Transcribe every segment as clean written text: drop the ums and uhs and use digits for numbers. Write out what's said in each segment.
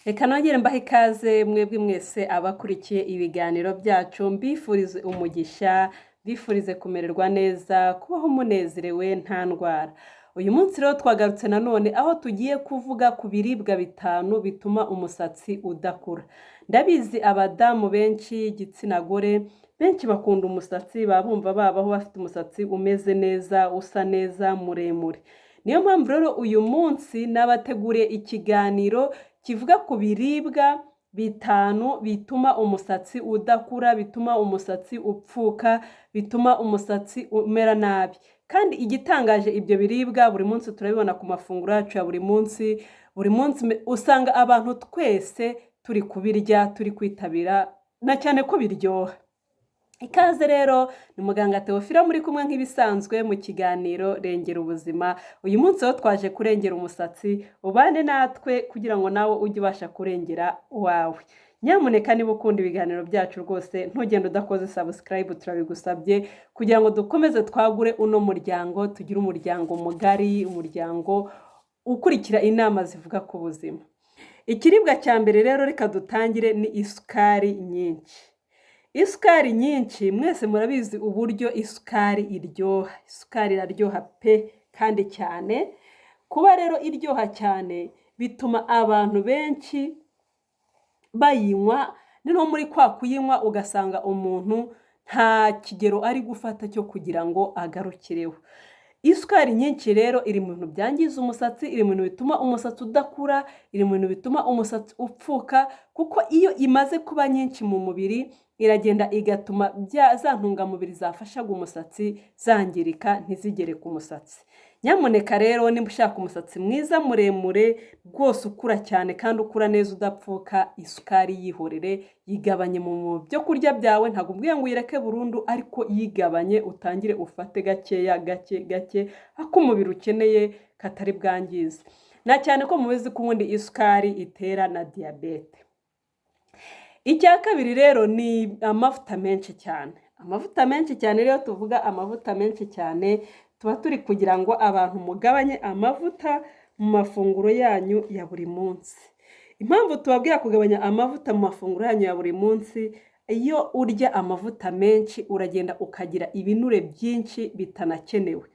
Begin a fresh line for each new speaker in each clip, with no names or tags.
Reka nongere mbahe ikaze mwebwe mwese abakurikiye ibiganiro byacu, mbifurize umugisha, mbifurize kumererwa neza, kubaho munezerewe nta ndwara. Uyu munsi rero twagarutse nanone aho tugiye kuvuga ku biribwa bitanu bituma umusatsi udakura. Ndabizi abadamu benshi, igitsina gore, benshi bakunda umusatsi, baba bumva babaho bafite umusatsi umeze neza, usa neza, muremure. Niyo mpamvu rero uyu munsi nabateguriye ikiganiro kivuga ku biribwa bitanu bituma umusatsi udakura, bituma umusatsi upfuka, bituma umusatsi umera nabi. Kandi igitangaje ibyo biribwa buri munsi turabibona ku mafunguro yacu ya buri munsi usanga abantu twese turi kubirya, turi kwitabira, na cyane ko biryoha. Ikaze rero ni muganga Theophila muri kumwe nk'ibisanzwe mu kiganiro Rengera Ubuzima. Uyu munsi ho twaje kurengera umusatsi, ubane natwe kugira ngo nawe ujye ubasha kurengera wawe. Nyamuneka niba ukunda ibiganiro byacu rwose ntugende udakoze subscribe, turabigusabye kugira ngo dukomeze twagure uno muryango, tugire umuryango mugari, umuryango ukurikira inama zivuga ku buzima. Ikiribwa cya mbere rero reka dutangire ni isukari nyinshi. Isukari nyinshi mwese murabizi uburyo isukari iryoha. Isukari iraryoha pe kandi cyane. Kuba rero iryoha cyane bituma abantu benshi bayinywa, noneho muri kwa kuyinywa ugasanga umuntu nta kigero ari gufata cyo kugira ngo agarukireho. Isukari nyinshi rero iri mu bintu byangiza umusatsi, iri mu bintu bituma umusatsi udakura, iri mu bintu bituma umusatsi upfuka, kuko iyo imaze kuba nyinshi mu mubiri iragenda igatuma za ntungamubiri zafashaga umusatsi zangirika ntizigere ku musatsi. Nyamuneka rero niba ushaka umusatsi mwiza muremure rwose ukura cyane kandi ukura neza udapfuka, isukari yihorere, yigabanye mu byo kurya byawe. Ntabwo mbwiye ngo uyireke burundu, ariko yigabanye, utangire ufate gakeya gake gake ako umubiri ukeneye katari bwangize. Na cyane ko mubizi ko ubundi isukari itera na diyabete. Icya kabiri rero ni amavuta menshi cyane. Amavuta menshi cyane rero tuvuga amavuta menshi cyane, tuba turi kugira ngo abantu mugabanye amavuta mu mafunguro yanyu ya buri munsi. Impamvu tubabwira kugabanya amavuta mu mafunguro yanyu ya buri munsi, iyo urya amavuta menshi uragenda ukagira ibinure byinshi bitanakenewe.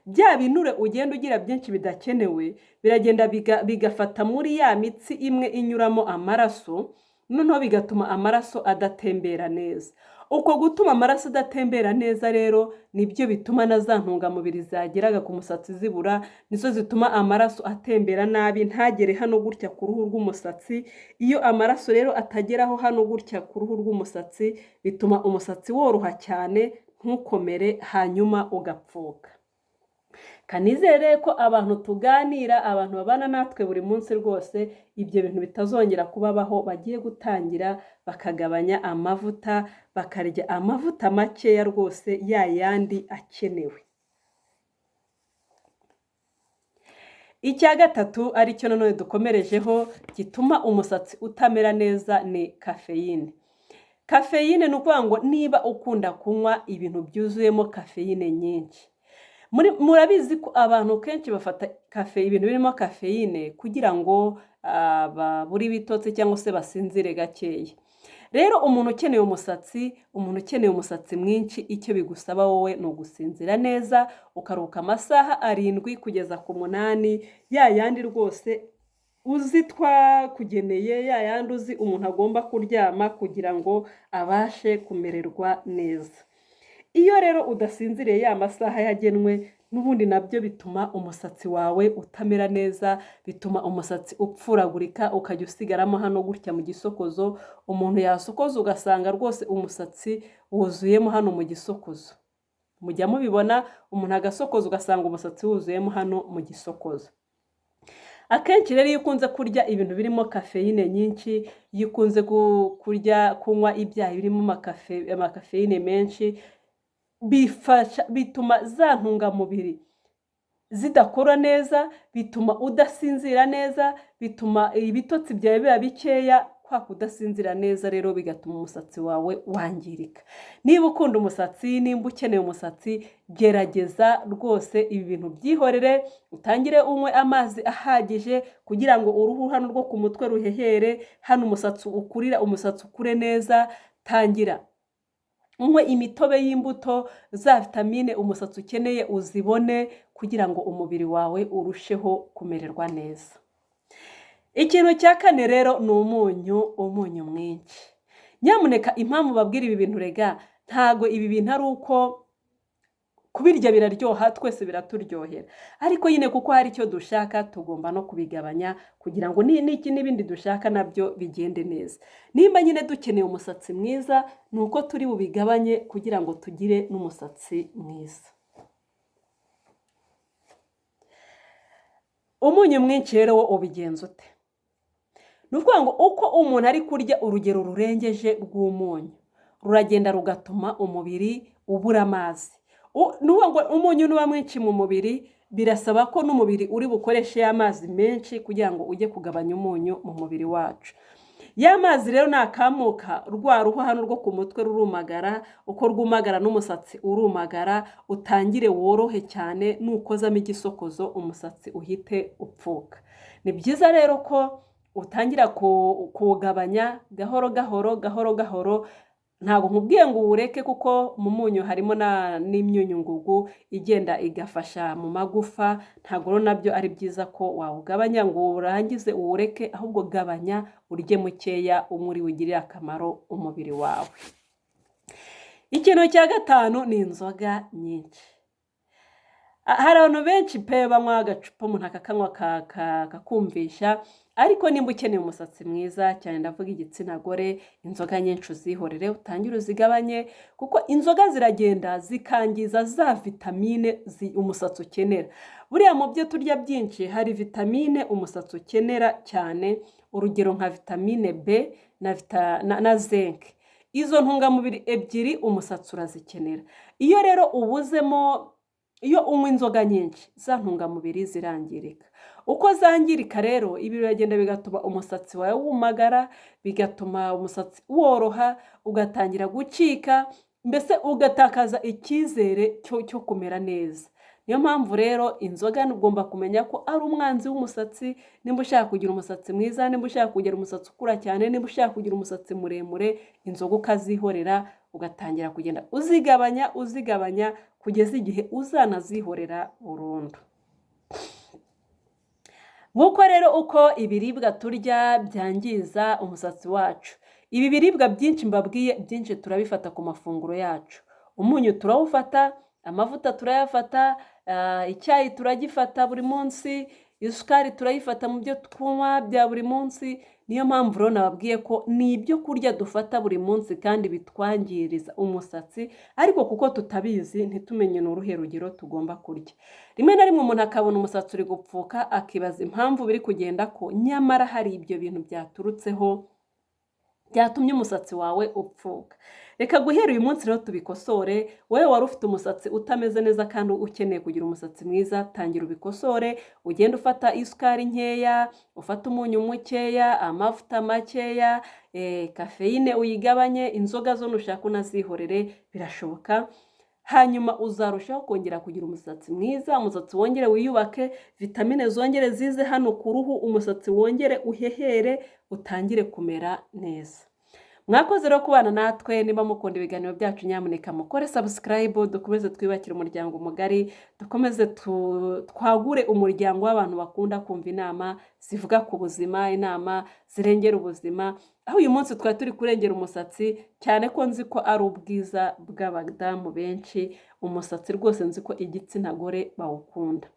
Bya binure ugenda ugira byinshi bidakenewe biragenda bigafata muri ya mitsi imwe inyuramo amaraso, noneho bigatuma amaraso adatembera neza. Uko gutuma amaraso adatembera neza rero nibyo bituma na za ntungamubiri zageraga ku musatsi zibura, nizo zituma amaraso atembera nabi, ntagere hano gutya ku ruhu rw'umusatsi. Iyo amaraso rero atageraho hano gutya ku ruhu rw'umusatsi, bituma umusatsi woroha cyane ntukomere, hanyuma ugapfuka. Kanizere ko abantu tuganira, abantu babana natwe buri munsi rwose ibyo bintu bitazongera kubabaho, bagiye gutangira bakagabanya amavuta, bakarya amavuta makeya rwose ya yandi akenewe. Icya gatatu aricyo nanone dukomerejeho gituma umusatsi utamera neza ni kafeyine. Kafeyine ni ukuvuga ngo niba ukunda kunywa ibintu byuzuyemo kafeyine nyinshi. Murabizi ko abantu kenshi bafata ibintu birimo kafeyine kugira ngo babure ibitotsi cyangwa se basinzire gakeya. Rero umuntu ukeneye umusatsi mwinshi, icyo bigusaba wowe ni ugusinzira neza, ukaruhuka amasaha 7 kugeza ku 8, ya yandi rwose uzi twakugeneye, ya yandi uzi umuntu agomba kuryama kugira ngo abashe kumererwa neza. Iyo rero udasinziriye ya masaha yagenwe, n'ubundi nabyo bituma umusatsi wawe utamera neza, bituma umusatsi upfuragurika, ukajya usigaramo hano gutya mu gisokozo. Umuntu yasokoza ugasanga rwose umusatsi wuzuyemo hano mu gisokozo. Mujya mubibona, umuntu agasokoza ugasanga umusatsi wuzuyemo hano mu gisokozo. Akenshi rero iyo ukunze kurya ibintu birimo kafeyine nyinshi, iyo ukunze kunywa ibyayi birimo amakafeyine menshi, bituma za ntungamubiri zidakora neza, bituma udasinzira neza, bituma ibitotsi byawe biba bikeya kwa kudasinzira neza rero bigatuma umusatsi wawe wangirika. Niba ukunda umusatsi, nimba ukeneye umusatsi, gerageza rwose ibi bintu byihorere, utangire unywe amazi ahagije kugira ngo uruhu hano rwo ku mutwe ruhehere, hano umusatsi ukure neza. Tangira unywe imitobe y'imbuto, za vitamine umusatsi ukeneye uzibone kugira ngo umubiri wawe urusheho kumererwa neza. Ikintu cya kane rero ni umunyu mwinshi. Nyamuneka impamvu babwira ibi bintu rega, ntago ibi bintu ari uko kubirya biraryoha, twese biraturyohera, ariko nyine kuko hari icyo dushaka tugomba no kubigabanya kugira ngo n'ibindi dushaka nabyo bigende neza. Nimba nyine dukeneye umusatsi mwiza, ni uko turi bubigabanye kugira ngo tugire n'umusatsi mwiza. Umunyu mwinshi rero wo ubigenza ute? Ni ukuvuga ngo uko umuntu ari kurya urugero rurengeje rw'umunyu, ruragenda rugatuma umubiri ubura amazi. Nuvuga ngo umunyu nuba mwinshi mu mubiri, birasaba ko n'umubiri uri bukoreshe amazi menshi kugira ngo ujye kugabanya umunyu mu mubiri wacu. Ya mazi rero nakamuka, rwa ruhu hano rwo ku mutwe rurumagara, uko rwumagara n'umusatsi urumagara, utangire worohe cyane, nukozamo igisokozo umusatsi uhite upfuka. Ni byiza rero ko utangira kuwugabanya gahoro gahoro. Ntabwo nkubwiye ngo uwureke kuko mu munyu harimo n'imyunyungugu igenda igafasha mu magufa. Ntabwo rero nabyo ari byiza ko wawugabanya ngo urangize uwureke, ahubwo gabanya urye mukeya, umuri wigirira akamaro umubiri wawe. Ikintu cya gatanu ni inzoga nyinshi. Hari abantu benshi pe banywa agacupa umuntu akakanywa kakumvisha, ariko nimba ukeneye umusatsi mwiza cyane, ndavuga igitsina gore, inzoga nyinshi uzihorere, utangire uzigabanye, kuko inzoga ziragenda zikangiza za vitamine umusatsi ukenera. Buriya mu byo turya byinshi hari vitamine umusatsi ukenera cyane, urugero nka vitamine B na zinc. Izo ntungamubiri ebyiri umusatsi urazikenera. Iyo rero ubuzemo, iyo unywa inzoga nyinshi, za ntungamubiri zirangirika. Uko zangirika rero, ibi biragenda bigatuma umusatsi wawe wumagara, bigatuma umusatsi woroha, ugatangira gucika, mbese ugatakaza icyizere cyo kumera neza. Niyo mpamvu rero inzoga ugomba kumenya ko ari umwanzi w'umusatsi. Nimba ushaka kugira umusatsi mwiza, nimba ushaka kugira umusatsi ukura cyane, nimba ushaka kugira umusatsi muremure, inzoga ukazihorera, ugatangira kugenda uzigabanya kugeza igihe uzanazihorera burundu. Nk'uko rero uko ibiribwa turya byangiza umusatsi wacu, ibi biribwa byinshi mbabwiye, byinshi turabifata ku mafunguro yacu. Umunyu turawufata, amavuta turayafata, icyayi turagifata buri munsi, isukari turayifata mu byo tunywa bya buri munsi. Niyo mpamvu rero nababwiye ko ni ibyo kurya dufata buri munsi kandi bitwangiriza umusatsi, ariko kuko tutabizi ntitumenye n'uruhe rugero tugomba kurya. Rimwe na rimwe umuntu akabona umusatsi uri gupfuka, akibaza impamvu biri kugenda ko, nyamara hari ibyo bintu byaturutseho byatumye umusatsi wawe upfuka. Reka guhera uyu munsi rero tubikosore. Wowe wari ufite umusatsi utameze neza kandi ukeneye kugira umusatsi mwiza, tangira ubikosore. Ugenda ufata isukari nkeya, ufata umunyu mukeya, amavuta makeya, kafeine uyigabanye, inzoga zo nushaka unazihorere, birashoboka. Hanyuma uzarushaho kongera kugira umusatsi mwiza, umusatsi wongere wiyubake, vitamine zongere zize hano ku ruhu, umusatsi wongere uhehere, utangire kumera neza. Mwakoze rero kubana natwe. Niba mukunda ibiganiro byacu, nyamuneka mukore subscribe, dukomeze twibakire umuryango mugari, dukomeze twagure umuryango w'abantu bakunda kumva inama zivuga ku buzima, inama zirengera ubuzima. Aho uyu munsi twari turi kurengera umusatsi, cyane ko nzi ko ari ubwiza bw'abadamu benshi. Umusatsi rwose nzi ko igitsina gore bawukunda.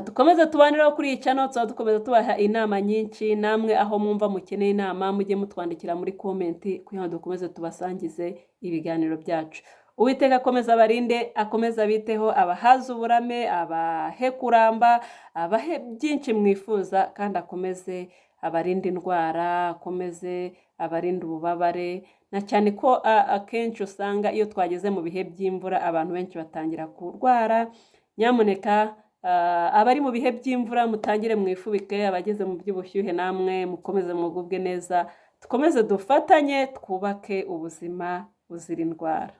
Dukomeze tubaniraho kuri iyi channel, dukomeza tubaha inama nyinshi. Namwe aho mwumva mukeneye inama, mujye mutwandikira muri comment kugira ngo dukomeze tubasangize ibiganiro byacu. Uwiteka akomeza abarinde, akomeza abiteho, abahaze uburame, abahe kuramba, abahe byinshi mwifuza, kandi akomeze abarinde indwara, akomeze abarinde ububabare. Na cyane ko akenshi usanga iyo twageze mu bihe by'imvura abantu benshi batangira kurwara. Nyamuneka abari mu bihe by'imvura mutangire mwifubike, abageze mu by'ubushyuhe namwe mukomeze mugubwe neza, dukomeze dufatanye twubake ubuzima buzira indwara.